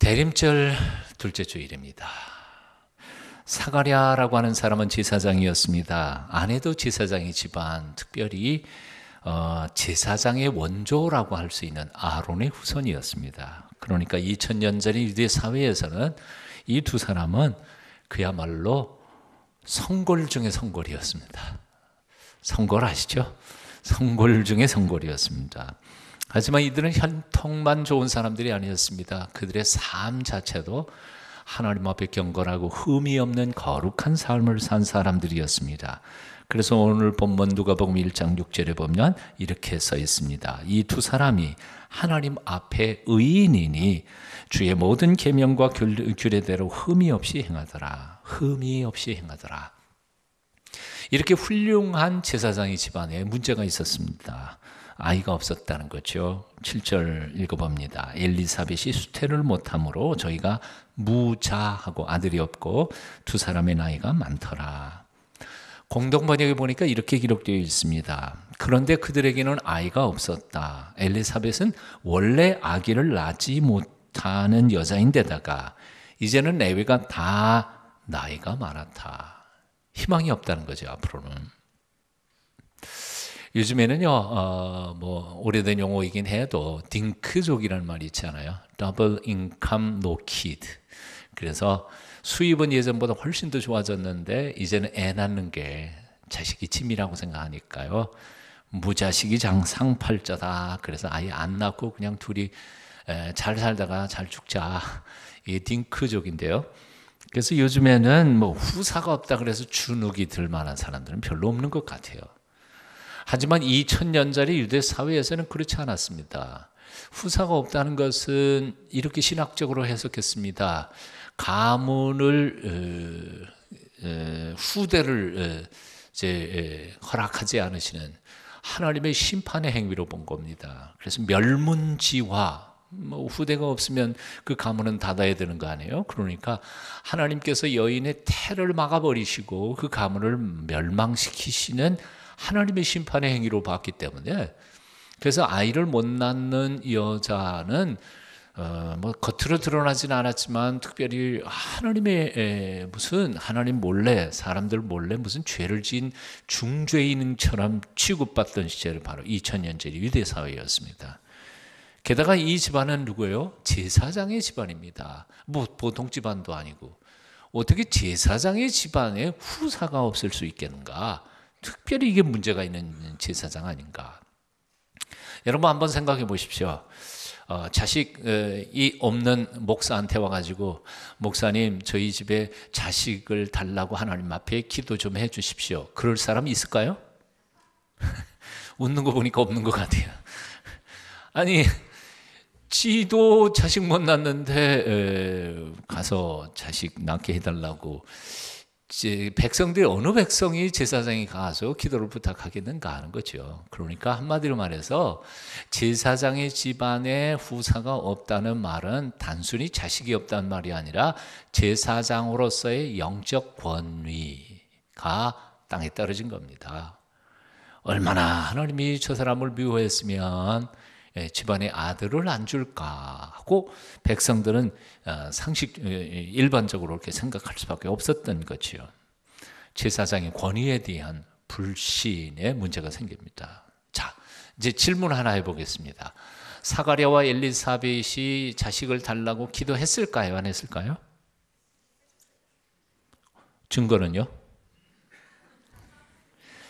대림절 둘째 주일입니다. 사가랴라고 하는 사람은 제사장이었습니다. 아내도 제사장의 집안, 특별히 제사장의 원조라고 할 수 있는 아론의 후손이었습니다. 그러니까 2000년 전의 유대 사회에서는 이 두 사람은 그야말로 성골 중의 성골이었습니다. 성골 아시죠? 성골 중의 성골이었습니다. 하지만 이들은 혈통만 좋은 사람들이 아니었습니다. 그들의 삶 자체도 하나님 앞에 경건하고 흠이 없는 거룩한 삶을 산 사람들이었습니다. 그래서 오늘 본문 누가복음 1장 6절에 보면 이렇게 써 있습니다. 이 두 사람이 하나님 앞에 의인이니 주의 모든 계명과 규례대로 흠이 없이 행하더라. 흠이 없이 행하더라. 이렇게 훌륭한 제사장의 집안에 문제가 있었습니다. 아이가 없었다는 거죠. 7절 읽어봅니다. 엘리사벳이 수태를 못함으로 저희가 무자하고 아들이 없고 두 사람의 나이가 많더라. 공동번역에 보니까 이렇게 기록되어 있습니다. 그런데 그들에게는 아이가 없었다. 엘리사벳은 원래 아기를 낳지 못하는 여자인데다가 이제는 내외가 다 나이가 많았다. 희망이 없다는 거죠, 앞으로는. 요즘에는요, 오래된 용어이긴 해도 딩크족이라는 말이 있잖아요. Double income, no kid. 그래서 수입은 예전보다 훨씬 더 좋아졌는데 이제는 애 낳는 게 자식이 짐이라고 생각하니까요. 무자식이 장상팔자다. 그래서 아예 안 낳고 그냥 둘이 잘 살다가 잘 죽자. 이게 딩크족인데요. 그래서 요즘에는 후사가 없다 그래서 주눅이 들 만한 사람들은 별로 없는 것 같아요. 하지만 2000년짜리 유대 사회에서는 그렇지 않았습니다. 후사가 없다는 것은 이렇게 신학적으로 해석했습니다. 가문을 후대를 허락하지 않으시는 하나님의 심판의 행위로 본 겁니다. 그래서 멸문지화, 후대가 없으면 그 가문은 닫아야 되는 거 아니에요? 그러니까 하나님께서 여인의 태를 막아버리시고 그 가문을 멸망시키시는 하나님의 심판의 행위로 봤기 때문에, 그래서 아이를 못 낳는 여자는 겉으로 드러나지는 않았지만 특별히 하나님의 하나님 몰래, 사람들 몰래 무슨 죄를 지은 중죄인처럼 취급받던 시절이 바로 2000년째 유대 사회였습니다. 게다가 이 집안은 누구예요? 제사장의 집안입니다. 보통 집안도 아니고 어떻게 제사장의 집안에 후사가 없을 수 있겠는가? 특별히 이게 문제가 있는 제사장 아닌가? 여러분 한번 생각해 보십시오. 자식이 없는 목사한테 와가지고 목사님 저희 집에 자식을 달라고 하나님 앞에 기도 좀 해 주십시오. 그럴 사람 있을까요? 웃는 거 보니까 없는 것 같아요. 아니 지도 자식 못 낳는데 가서 자식 낳게 해달라고 백성들이 어느 백성이 제사장이 가서 기도를 부탁하겠는가 하는 거죠. 그러니까 한마디로 말해서 제사장의 집안에 후사가 없다는 말은 단순히 자식이 없다는 말이 아니라 제사장으로서의 영적 권위가 땅에 떨어진 겁니다. 얼마나 하나님이 저 사람을 미워했으면 집안에 아들을 안 줄까 하고 백성들은 일반적으로 이렇게 생각할 수밖에 없었던 거지요. 제사장의 권위에 대한 불신의 문제가 생깁니다. 자, 이제 질문 하나 해보겠습니다. 사가랴와 엘리사벳이 자식을 달라고 기도했을까요? 안 했을까요? 증거는요?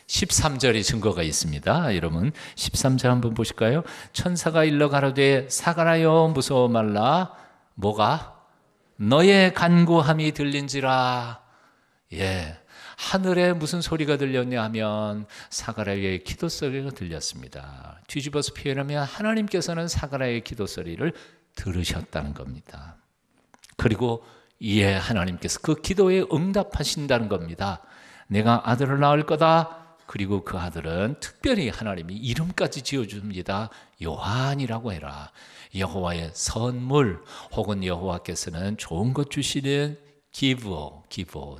13절의 증거가 있습니다. 여러분 13절 한번 보실까요? 천사가 일러 가로되 사가랴여 무서워 말라. 뭐가? 너의 간구함이 들린지라. 하늘에 무슨 소리가 들렸냐 하면 사가랴의 기도 소리가 들렸습니다. 뒤집어서 표현하면 하나님께서는 사가랴의 기도 소리를 들으셨다는 겁니다. 그리고 이에 하나님께서 그 기도에 응답하신다는 겁니다. 내가 아들을 낳을 거다. 그리고 그 아들은 특별히 하나님이 이름까지 지어줍니다. 요한이라고 해라. 여호와의 선물, 혹은 여호와께서는 좋은 것 주시는 기브어,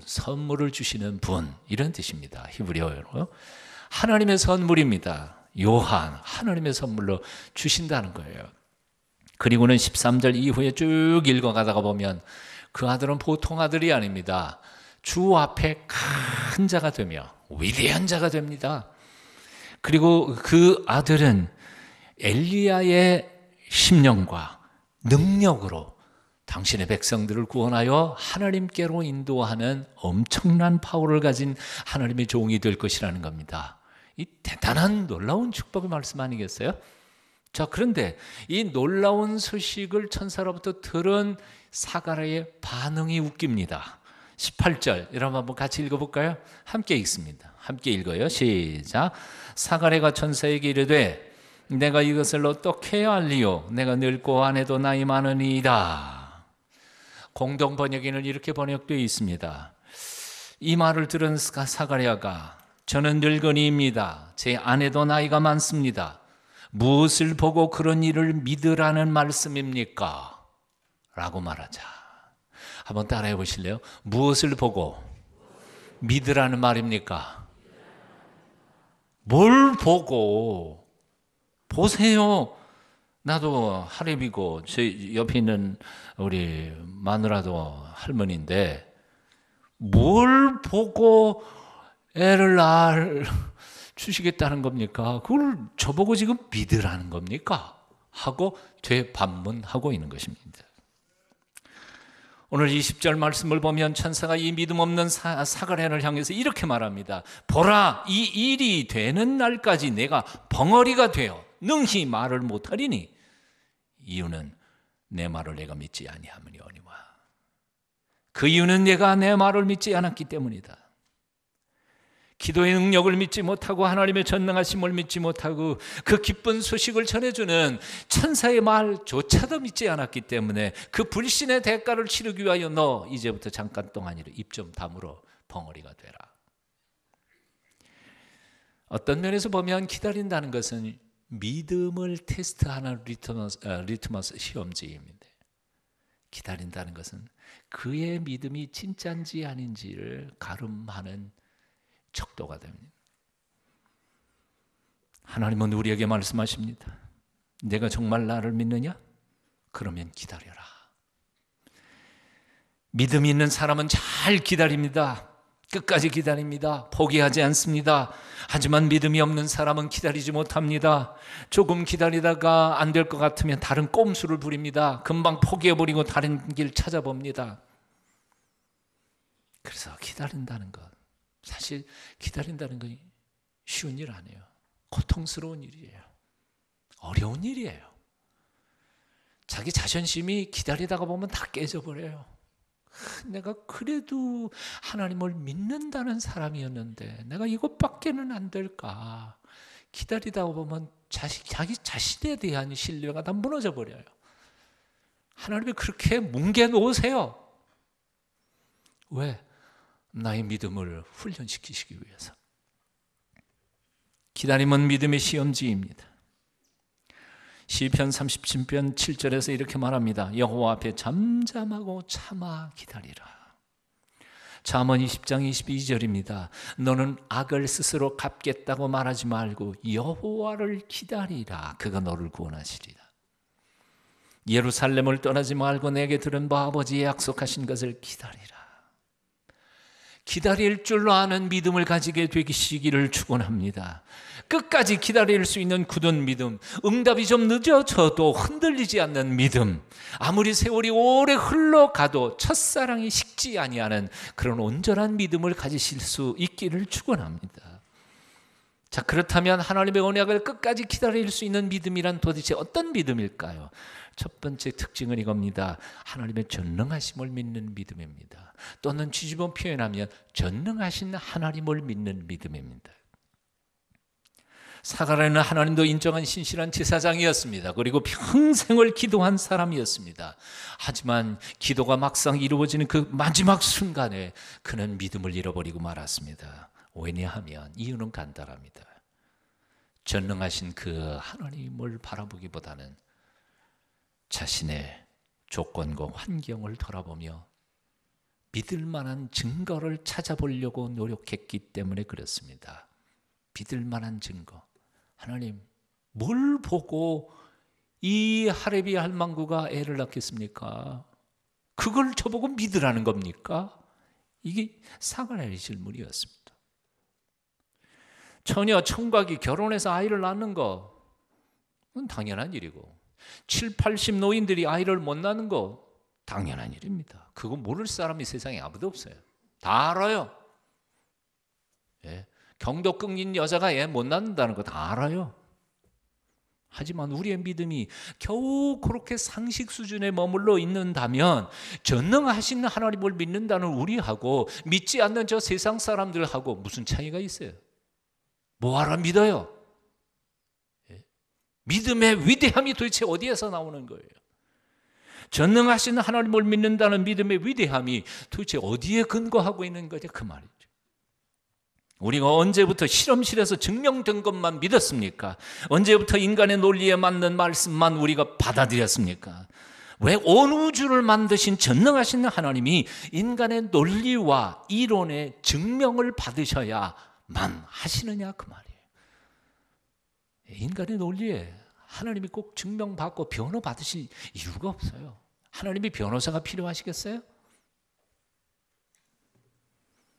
선물을 주시는 분, 이런 뜻입니다. 히브리어로 하나님의 선물입니다. 요한, 하나님의 선물로 주신다는 거예요. 그리고는 13절 이후에 쭉 읽어가다가 보면 그 아들은 보통 아들이 아닙니다. 주 앞에 큰 자가 되며 위대한 자가 됩니다. 그리고 그 아들은 엘리야의 심령과 능력으로 당신의 백성들을 구원하여 하나님께로 인도하는 엄청난 파워를 가진 하나님의 종이 될 것이라는 겁니다. 이 대단한 놀라운 축복의 말씀 아니겠어요? 자, 그런데 이 놀라운 소식을 천사로부터 들은 사가랴의 반응이 웃깁니다. 18절 여러분 한번 같이 읽어볼까요? 함께 읽습니다. 함께 읽어요. 시작. 사가랴가 천사에게 이르되 내가 이것을 어떻게 알리요? 내가 늙고 아내도 나이 많으니이다. 공동 번역에는 이렇게 번역되어 있습니다. 이 말을 들은 사가랴가 저는 늙은이입니다. 제 아내도 나이가 많습니다. 무엇을 보고 그런 일을 믿으라는 말씀입니까? 라고 말하자. 한번 따라해 보실래요? 무엇을 보고 믿으라는 말입니까? 뭘 보고? 보세요. 나도 할애비고 제 옆에 있는 우리 마누라도 할머니인데 뭘 보고 애를 주시겠다는 겁니까? 그걸 저보고 지금 믿으라는 겁니까? 하고 되반문하고 있는 것입니다. 오늘 20절 말씀을 보면 천사가 이 믿음 없는 사가랴를 향해서 이렇게 말합니다. 보라, 이 일이 되는 날까지 내가 벙어리가 되어 능히 말을 못하리니 이유는 내 말을 내가 믿지 아니함이오니와. 그 이유는 내가 내 말을 믿지 않았기 때문이다. 기도의 능력을 믿지 못하고 하나님의 전능하심을 믿지 못하고 그 기쁜 소식을 전해주는 천사의 말조차도 믿지 않았기 때문에 그 불신의 대가를 치르기 위하여 너 이제부터 잠깐 동안이라 입 좀 다물어 벙어리가 되라. 어떤 면에서 보면 기다린다는 것은 믿음을 테스트하는 리트머스 시험지입니다. 기다린다는 것은 그의 믿음이 진짜인지 아닌지를 가름하는 척도가 됩니다. 하나님은 우리에게 말씀하십니다. 내가 정말 나를 믿느냐? 그러면 기다려라. 믿음이 있는 사람은 잘 기다립니다. 끝까지 기다립니다. 포기하지 않습니다. 하지만 믿음이 없는 사람은 기다리지 못합니다. 조금 기다리다가 안 될 것 같으면 다른 꼼수를 부립니다. 금방 포기해버리고 다른 길 찾아봅니다. 그래서 기다린다는 것, 사실 기다린다는 건 쉬운 일 아니에요. 고통스러운 일이에요. 어려운 일이에요. 자기 자존심이 기다리다가 보면 다 깨져버려요. 내가 그래도 하나님을 믿는다는 사람이었는데 내가 이것밖에는 안 될까. 기다리다 보면 자기 자신에 대한 신뢰가 다 무너져 버려요. 하나님이 그렇게 뭉개 놓으세요. 왜? 나의 믿음을 훈련시키시기 위해서. 기다림은 믿음의 시험지입니다. 시편 37편 7절에서 이렇게 말합니다. 여호와 앞에 잠잠하고 참아 기다리라. 잠언 20장 22절입니다. 너는 악을 스스로 갚겠다고 말하지 말고 여호와를 기다리라. 그가 너를 구원하시리라. 예루살렘을 떠나지 말고 내게 들은 바 아버지의 약속하신 것을 기다리라. 기다릴 줄 아는 믿음을 가지게 되시기를 축원합니다. 끝까지 기다릴 수 있는 굳은 믿음, 응답이 좀 늦어져도 흔들리지 않는 믿음, 아무리 세월이 오래 흘러가도 첫사랑이 식지 아니하는 그런 온전한 믿음을 가지실 수 있기를 축원합니다. 자, 그렇다면 하나님의 언약을 끝까지 기다릴 수 있는 믿음이란 도대체 어떤 믿음일까요? 첫 번째 특징은 이겁니다. 하나님의 전능하심을 믿는 믿음입니다. 또는 뒤집어 표현하면 전능하신 하나님을 믿는 믿음입니다. 사가랴는 하나님도 인정한 신실한 제사장이었습니다. 그리고 평생을 기도한 사람이었습니다. 하지만 기도가 막상 이루어지는 그 마지막 순간에 그는 믿음을 잃어버리고 말았습니다. 왜냐하면 이유는 간단합니다. 전능하신 그 하나님을 바라보기보다는 자신의 조건과 환경을 돌아보며 믿을 만한 증거를 찾아보려고 노력했기 때문에 그렇습니다. 믿을 만한 증거. 하나님, 뭘 보고 이 하레비 할망구가 애를 낳겠습니까? 그걸 저보고 믿으라는 겁니까? 이게 사가랴의 질문이었습니다. 처녀 청각이 결혼해서 아이를 낳는 건 당연한 일이고 7, 80 노인들이 아이를 못 낳는 거 당연한 일입니다. 그거 모를 사람이 세상에 아무도 없어요. 다 알아요. 예. 경도 끊긴 여자가 애 못 낳는다는 거 다 알아요. 하지만 우리의 믿음이 겨우 그렇게 상식 수준에 머물러 있는다면 전능하신 하나님을 믿는다는 우리하고 믿지 않는 저 세상 사람들하고 무슨 차이가 있어요? 뭐하러 믿어요? 예? 믿음의 위대함이 도대체 어디에서 나오는 거예요? 전능하신 하나님을 믿는다는 믿음의 위대함이 도대체 어디에 근거하고 있는 거죠? 그 말이죠. 우리가 언제부터 실험실에서 증명된 것만 믿었습니까? 언제부터 인간의 논리에 맞는 말씀만 우리가 받아들였습니까? 왜 온 우주를 만드신 전능하신 하나님이 인간의 논리와 이론의 증명을 받으셔야만 하시느냐 그 말이에요. 인간의 논리에 하나님이 꼭 증명받고 변호 받으실 이유가 없어요. 하나님이 변호사가 필요하시겠어요?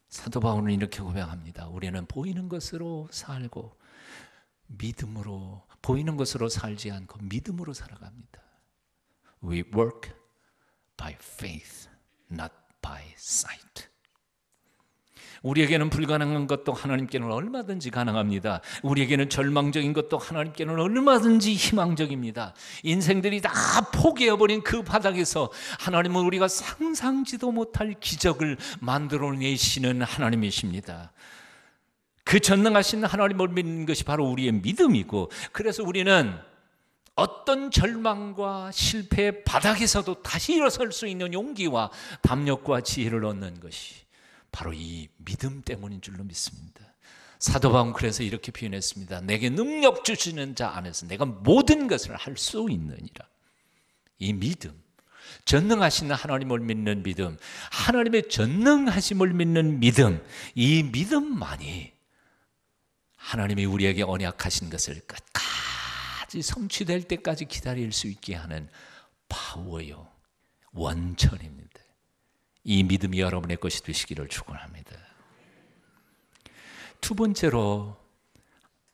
사도 바울은 이렇게 고백합니다. 우리는 보이는 것으로 살고 믿음으로, 보이는 것으로 살지 않고 믿음으로 살아갑니다. We work by faith, not by sight. 우리에게는 불가능한 것도 하나님께는 얼마든지 가능합니다. 우리에게는 절망적인 것도 하나님께는 얼마든지 희망적입니다. 인생들이 다 포기해버린 그 바닥에서 하나님은 우리가 상상지도 못할 기적을 만들어내시는 하나님이십니다. 그 전능하신 하나님을 믿는 것이 바로 우리의 믿음이고, 그래서 우리는 어떤 절망과 실패의 바닥에서도 다시 일어설 수 있는 용기와 담력과 지혜를 얻는 것이 바로 이 믿음 때문인 줄로 믿습니다. 사도 바울은 그래서 이렇게 표현했습니다. 내게 능력 주시는 자 안에서 내가 모든 것을 할 수 있느니라. 이 믿음, 전능하신 하나님을 믿는 믿음, 하나님의 전능하심을 믿는 믿음, 이 믿음만이 하나님이 우리에게 언약하신 것을 끝까지 성취될 때까지 기다릴 수 있게 하는 파워요, 원천입니다. 이 믿음이 여러분의 것이 되시기를 축원합니다. 두 번째로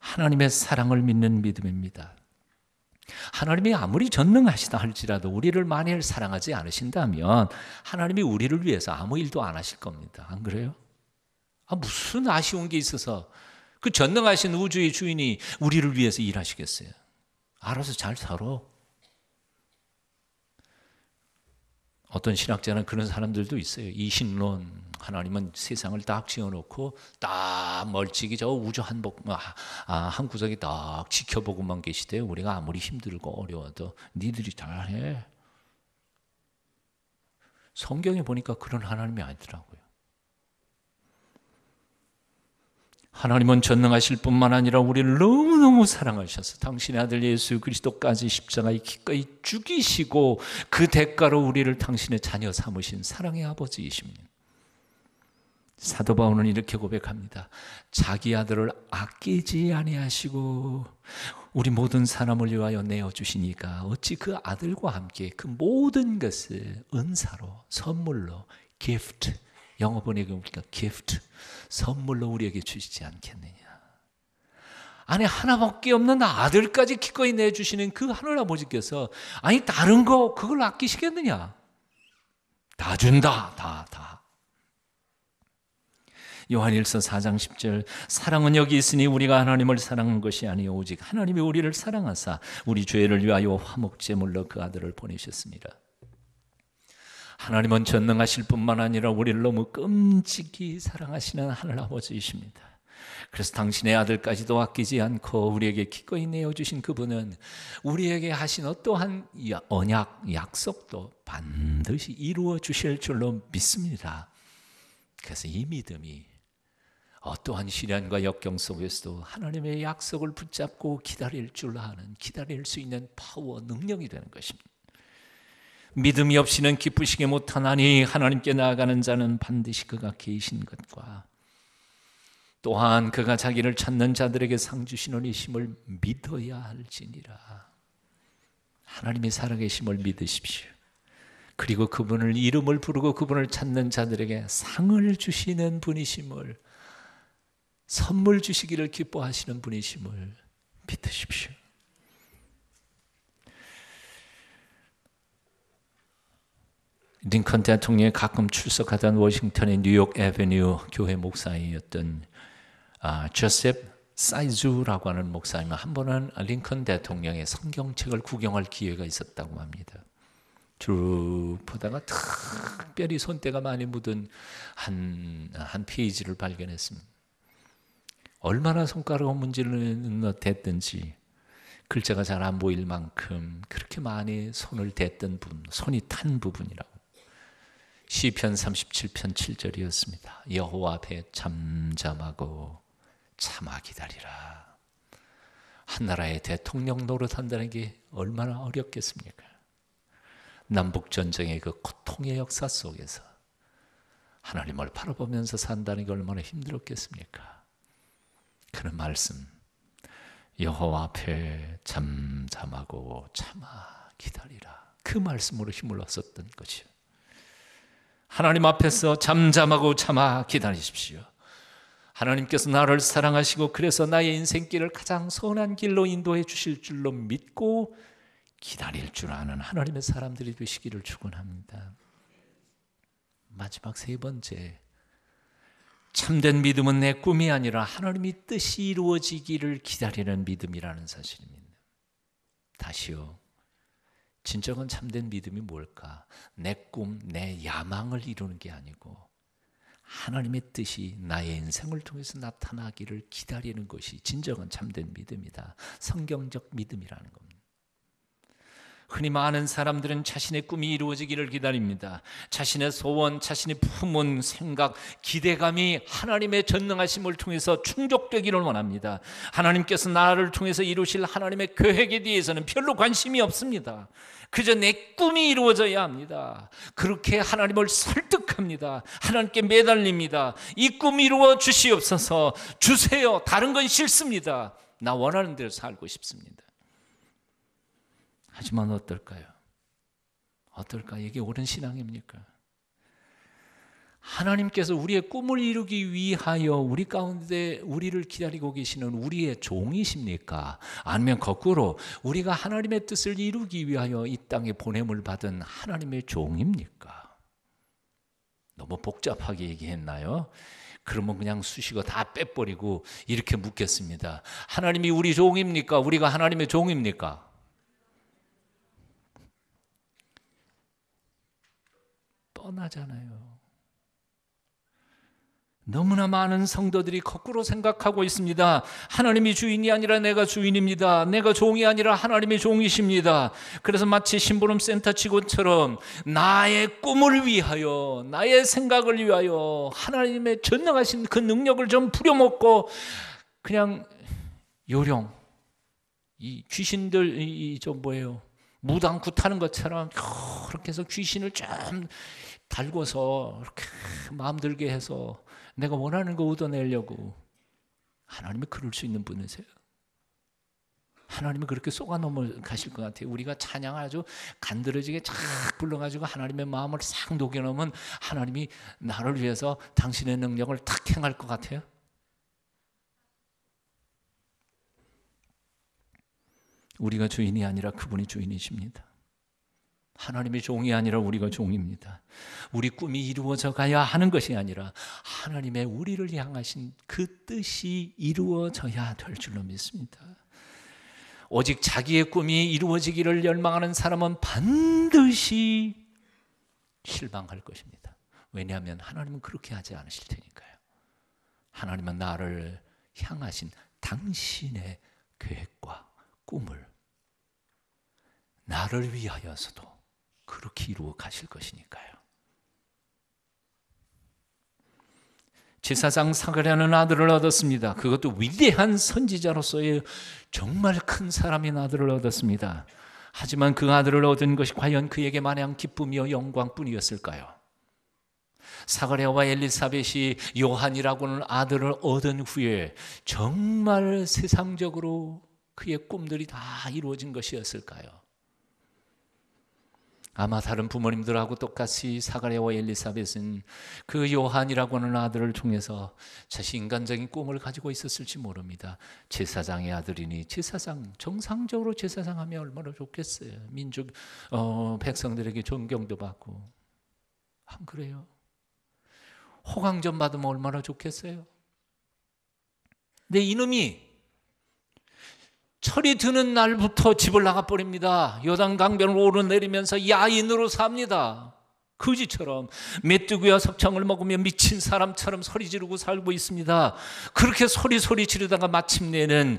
하나님의 사랑을 믿는 믿음입니다. 하나님이 아무리 전능하시다 할지라도 우리를 만일 사랑하지 않으신다면 하나님이 우리를 위해서 아무 일도 안 하실 겁니다. 안 그래요? 무슨 아쉬운 게 있어서 그 전능하신 우주의 주인이 우리를 위해서 일하시겠어요? 알아서 잘 살아. 어떤 신학자는 그런 사람들도 있어요. 이신론, 하나님은 세상을 딱 지어놓고 딱 멀찍이 저 우주 한 구석에 딱 지켜보고만 계시대. 우리가 아무리 힘들고 어려워도 니들이 잘해. 성경에 보니까 그런 하나님이 아니더라고요. 하나님은 전능하실 뿐만 아니라 우리를 너무너무 사랑하셔서 당신의 아들 예수 그리스도까지 십자가에 기꺼이 죽이시고 그 대가로 우리를 당신의 자녀 삼으신 사랑의 아버지이십니다. 사도 바울은 이렇게 고백합니다. 자기 아들을 아끼지 아니하시고 우리 모든 사람을 위하여 내어주시니까 어찌 그 아들과 함께 그 모든 것을 은사로, 선물로, gift, 영어 번역에 보니까 gift, 선물로 우리에게 주시지 않겠느냐. 아니 하나밖에 없는 아들까지 기꺼이 내주시는 그 하늘아버지께서 아니 다른 거 그걸 아끼시겠느냐. 다 준다. 다. 요한일서 4장 10절 사랑은 여기 있으니 우리가 하나님을 사랑한 것이 아니요 오직 하나님이 우리를 사랑하사 우리 죄를 위하여 화목제물로 그 아들을 보내셨습니다. 하나님은 전능하실 뿐만 아니라 우리를 너무 끔찍히 사랑하시는 하늘아버지이십니다. 그래서 당신의 아들까지도 아끼지 않고 우리에게 기꺼이 내어주신 그분은 우리에게 하신 어떠한 언약, 약속도 반드시 이루어 주실 줄로 믿습니다. 그래서 이 믿음이 어떠한 시련과 역경 속에서도 하나님의 약속을 붙잡고 기다릴 줄 아는, 기다릴 수 있는 파워, 능력이 되는 것입니다. 믿음이 없이는 기쁘시게 못하나니 하나님께 나아가는 자는 반드시 그가 계신 것과 또한 그가 자기를 찾는 자들에게 상 주시는 이심을 믿어야 할지니라. 하나님의 살아계심을 믿으십시오. 그리고 그분을 이름을 부르고 그분을 찾는 자들에게 상을 주시는 분이심을, 선물 주시기를 기뻐하시는 분이심을 믿으십시오. 링컨 대통령이 가끔 출석하던 워싱턴의 뉴욕 애베뉴 교회 목사이었던 조셉 사이즈라고 하는 목사님, 한 번은 링컨 대통령의 성경책을 구경할 기회가 있었다고 합니다. 쭉 보다가 특별히 손때가 많이 묻은 한 페이지를 발견했습니다. 얼마나 손가락 문질러 댔든지 글자가 잘 안 보일 만큼 그렇게 많이 손을 댔던 부분, 손이 탄 부분이라고. 시편 37편 7절이었습니다. 여호와 앞에 잠잠하고 참아 기다리라. 한 나라의 대통령 노릇한다는 게 얼마나 어렵겠습니까? 남북전쟁의 그 고통의 역사 속에서 하나님을 바라보면서 산다는 게 얼마나 힘들었겠습니까? 그런 말씀, 여호와 앞에 잠잠하고 참아 기다리라, 그 말씀으로 힘을 얻었던 것이요. 하나님 앞에서 잠잠하고 참아 기다리십시오. 하나님께서 나를 사랑하시고 그래서 나의 인생길을 가장 선한 길로 인도해 주실 줄로 믿고 기다릴 줄 아는 하나님의 사람들이 되시기를 축원합니다. 마지막 세 번째, 참된 믿음은 내 꿈이 아니라 하나님의 뜻이 이루어지기를 기다리는 믿음이라는 사실입니다. 다시요, 진정한 참된 믿음이 뭘까? 내 꿈, 내 야망을 이루는 게 아니고 하나님의 뜻이 나의 인생을 통해서 나타나기를 기다리는 것이 진정한 참된 믿음이다. 성경적 믿음이라는 겁니다. 흔히 많은 사람들은 자신의 꿈이 이루어지기를 기다립니다. 자신의 소원, 자신의 품은 생각, 기대감이 하나님의 전능하심을 통해서 충족되기를 원합니다. 하나님께서 나를 통해서 이루실 하나님의 계획에 대해서는 별로 관심이 없습니다. 그저 내 꿈이 이루어져야 합니다. 그렇게 하나님을 설득합니다. 하나님께 매달립니다. 이 꿈 이루어 주시옵소서. 주세요. 다른 건 싫습니다. 나 원하는 대로 살고 싶습니다. 하지만 어떨까요? 어떨까? 이게 옳은 신앙입니까? 하나님께서 우리의 꿈을 이루기 위하여 우리 가운데 우리를 기다리고 계시는 우리의 종이십니까? 아니면 거꾸로 우리가 하나님의 뜻을 이루기 위하여 이 땅에 보냄을 받은 하나님의 종입니까? 너무 복잡하게 얘기했나요? 그러면 그냥 수식어 다 빼버리고 이렇게 묻겠습니다. 하나님이 우리 종입니까? 우리가 하나님의 종입니까? 뻔하잖아요. 너무나 많은 성도들이 거꾸로 생각하고 있습니다. 하나님이 주인이 아니라 내가 주인입니다. 내가 종이 아니라 하나님이 종이십니다. 그래서 마치 심부름 센터 직원처럼 나의 꿈을 위하여, 나의 생각을 위하여 하나님의 전능하신 그 능력을 좀 부려먹고 그냥 요령, 이 귀신들 무당구 타는 것처럼 그렇게 해서 귀신을 좀 달궈서 이렇게 마음 들게 해서 내가 원하는 거 얻어내려고. 하나님이 그럴 수 있는 분이세요? 하나님이 그렇게 쏘아 넘어가실 것 같아요. 우리가 찬양 아주 간드러지게 쫙 불러가지고 하나님의 마음을 싹 녹여놓으면 하나님이 나를 위해서 당신의 능력을 탁 행할 것 같아요? 우리가 주인이 아니라 그분이 주인이십니다. 하나님의 종이 아니라 우리가 종입니다. 우리 꿈이 이루어져 가야 하는 것이 아니라 하나님의 우리를 향하신 그 뜻이 이루어져야 될 줄로 믿습니다. 오직 자기의 꿈이 이루어지기를 열망하는 사람은 반드시 실망할 것입니다. 왜냐하면 하나님은 그렇게 하지 않으실 테니까요. 하나님은 나를 향하신 당신의 계획과 꿈을 나를 위하여서도 그렇게 이루어 가실 것이니까요. 제사장 사가랴는 아들을 얻었습니다. 그것도 위대한 선지자로서의 정말 큰 사람인 아들을 얻었습니다. 하지만 그 아들을 얻은 것이 과연 그에게 마냥 기쁨이요 영광뿐이었을까요? 사가랴와 엘리사벳이 요한이라고는 아들을 얻은 후에 정말 세상적으로 그의 꿈들이 다 이루어진 것이었을까요? 아마 다른 부모님들하고 똑같이 사가랴와 엘리사벳은 그 요한이라고 하는 아들을 통해서 자신 인간적인 꿈을 가지고 있었을지 모릅니다. 제사장의 아들이니 제사장, 정상적으로 제사장 하면 얼마나 좋겠어요. 민족 백성들에게 존경도 받고. 안 그래요? 호강전 받으면 얼마나 좋겠어요. 근데 이놈이 철이 드는 날부터 집을 나가버립니다. 요단강변을 오르내리면서 야인으로 삽니다. 거지처럼 메뚜기와 섭창을 먹으며 미친 사람처럼 소리 지르고 살고 있습니다. 그렇게 소리 지르다가 마침내는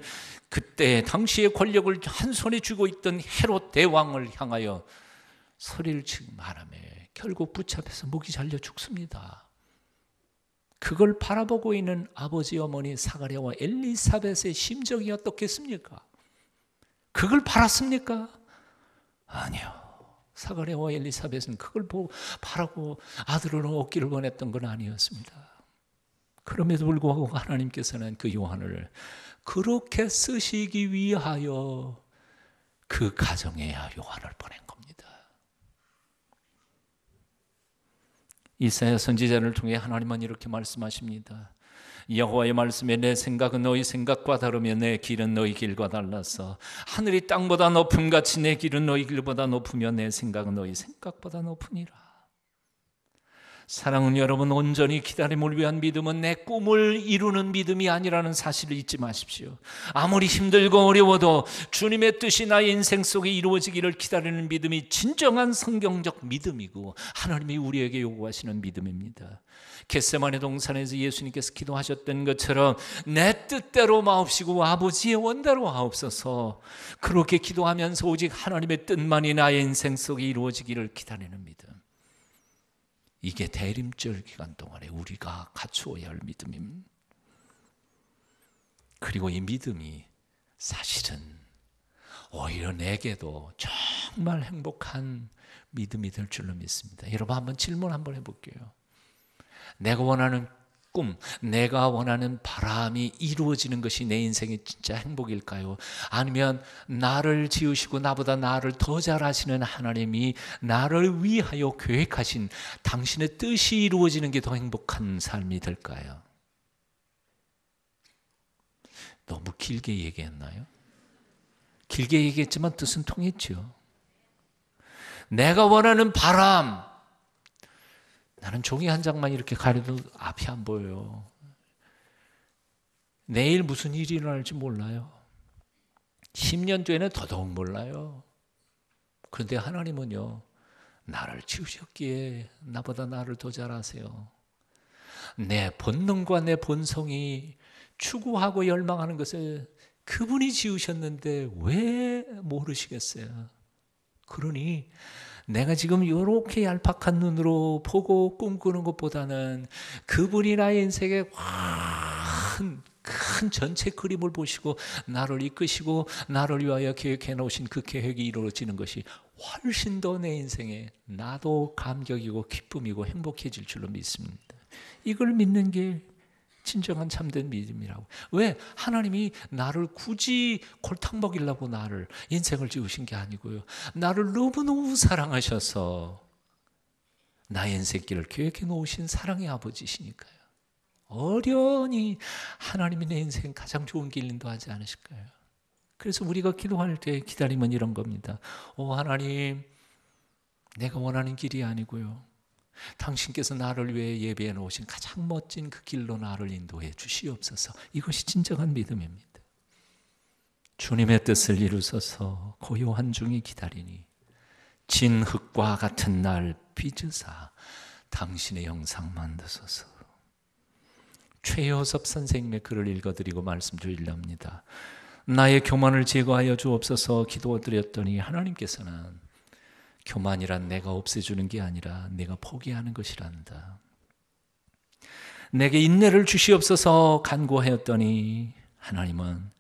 그때 당시의 권력을 한 손에 쥐고 있던 헤롯 대왕을 향하여 소리를 지르고 말하며 결국 붙잡혀서 목이 잘려 죽습니다. 그걸 바라보고 있는 아버지 어머니 사가랴와 엘리사벳의 심정이 어떻겠습니까? 그걸 바랐습니까? 아니요. 사가랴와 엘리사벳은 그걸 바라고 아들을 얻기를 원했던 건 아니었습니다. 그럼에도 불구하고 하나님께서는 그 요한을 그렇게 쓰시기 위하여 그 가정에 요한을 보낸 겁니다. 이사야 선지자를 통해 하나님은 이렇게 말씀하십니다. 여호와의 말씀에 내 생각은 너희 생각과 다르며 내 길은 너희 길과 달라서 하늘이 땅보다 높음같이 내 길은 너희 길보다 높으며 내 생각은 너희 생각보다 높으니라. 사랑하는 여러분, 온전히 기다림을 위한 믿음은 내 꿈을 이루는 믿음이 아니라는 사실을 잊지 마십시오. 아무리 힘들고 어려워도 주님의 뜻이 나의 인생 속에 이루어지기를 기다리는 믿음이 진정한 성경적 믿음이고 하나님이 우리에게 요구하시는 믿음입니다. 겟세마네 동산에서 예수님께서 기도하셨던 것처럼 내 뜻대로 마옵시고 아버지의 원대로 하옵소서, 그렇게 기도하면서 오직 하나님의 뜻만이 나의 인생 속에 이루어지기를 기다리는 믿음, 이게 대림절 기간 동안에 우리가 갖추어야 할 믿음입니다. 그리고 이 믿음이 사실은 오히려 내게도 정말 행복한 믿음이 될 줄로 믿습니다. 여러분, 한번 질문 한번 해볼게요. 내가 원하는 꿈, 내가 원하는 바람이 이루어지는 것이 내 인생의 진짜 행복일까요? 아니면 나를 지으시고 나보다 나를 더 잘 아시는 하나님이 나를 위하여 계획하신 당신의 뜻이 이루어지는 게 더 행복한 삶이 될까요? 너무 길게 얘기했나요? 길게 얘기했지만 뜻은 통했죠. 내가 원하는 바람, 나는 종이 한 장만 이렇게 가려도 앞이 안 보여요. 내일 무슨 일이 일어날지 몰라요. 10년 뒤에는 더더욱 몰라요. 그런데 하나님은요, 나를 지으셨기에 나보다 나를 더 잘 아세요. 내 본능과 내 본성이 추구하고 열망하는 것을 그분이 지으셨는데 왜 모르시겠어요? 그러니 내가 지금 이렇게 얄팍한 눈으로 보고 꿈꾸는 것보다는 그분이 나의 인생에 큰 전체 그림을 보시고 나를 이끄시고 나를 위하여 계획해 놓으신 그 계획이 이루어지는 것이 훨씬 더 내 인생에 나도 감격이고 기쁨이고 행복해질 줄로 믿습니다. 이걸 믿는 게 진정한 참된 믿음이라고. 왜? 하나님이 나를 굳이 골탕 먹이려고 나를 인생을 지으신 게 아니고요, 나를 너무너무 사랑하셔서 나의 인생길을 계획해 놓으신 사랑의 아버지시니까요. 어련히 하나님이 내 인생 가장 좋은 길 인도하지 않으실까요? 그래서 우리가 기도할 때 기다림은 이런 겁니다. 하나님, 내가 원하는 길이 아니고요, 당신께서 나를 위해 예배해 놓으신 가장 멋진 그 길로 나를 인도해 주시옵소서. 이것이 진정한 믿음입니다. 주님의 뜻을 이루소서 고요한 중에 기다리니 진흙과 같은 날 빚으사 당신의 형상 만드소서. 최효섭 선생님의 글을 읽어드리고 말씀드리렵니다. 나의 교만을 제거하여 주옵소서 기도드렸더니 하나님께서는 교만이란 내가 없애주는 게 아니라 내가 포기하는 것이란다. 내게 인내를 주시옵소서 간구하였더니 하나님은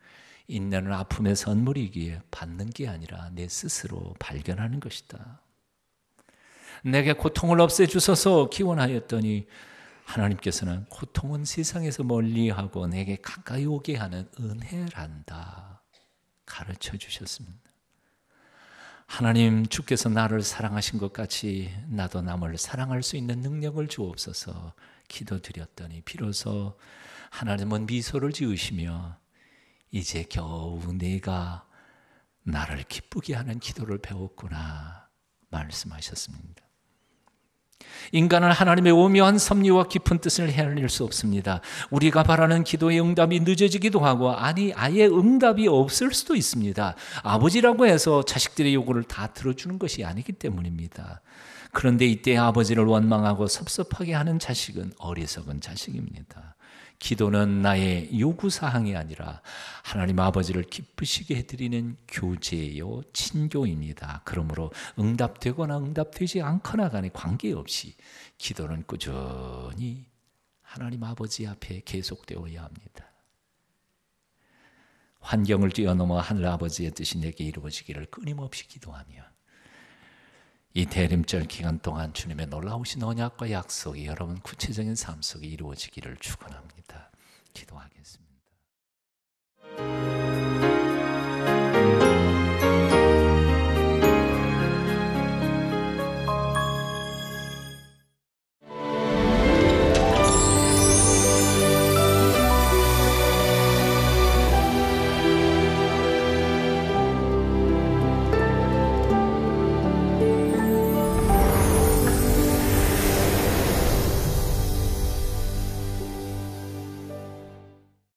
인내는 아픔의 선물이기에 받는 게 아니라 내 스스로 발견하는 것이다. 내게 고통을 없애주소서 기원하였더니 하나님께서는 고통은 세상에서 멀리하고 내게 가까이 오게 하는 은혜란다 가르쳐 주셨습니다. 하나님, 주께서 나를 사랑하신 것 같이 나도 남을 사랑할 수 있는 능력을 주옵소서 기도드렸더니 비로소 하나님은 미소를 지으시며 이제 겨우 내가 나를 기쁘게 하는 기도를 배웠구나 말씀하셨습니다. 인간은 하나님의 오묘한 섭리와 깊은 뜻을 헤아릴 수 없습니다. 우리가 바라는 기도의 응답이 늦어지기도 하고 아예 응답이 없을 수도 있습니다. 아버지라고 해서 자식들의 요구를 다 들어주는 것이 아니기 때문입니다. 그런데 이때 아버지를 원망하고 섭섭하게 하는 자식은 어리석은 자식입니다. 기도는 나의 요구사항이 아니라 하나님 아버지를 기쁘시게 해드리는 교제요 친교입니다. 그러므로 응답되거나 응답되지 않거나 간에 관계없이 기도는 꾸준히 하나님 아버지 앞에 계속되어야 합니다. 환경을 뛰어넘어 하늘 아버지의 뜻이 내게 이루어지기를 끊임없이 기도하며 이 대림절 기간 동안 주님의 놀라우신 언약과 약속이 여러분 구체적인 삶 속에 이루어지기를 축원합니다. 기도하겠습니다.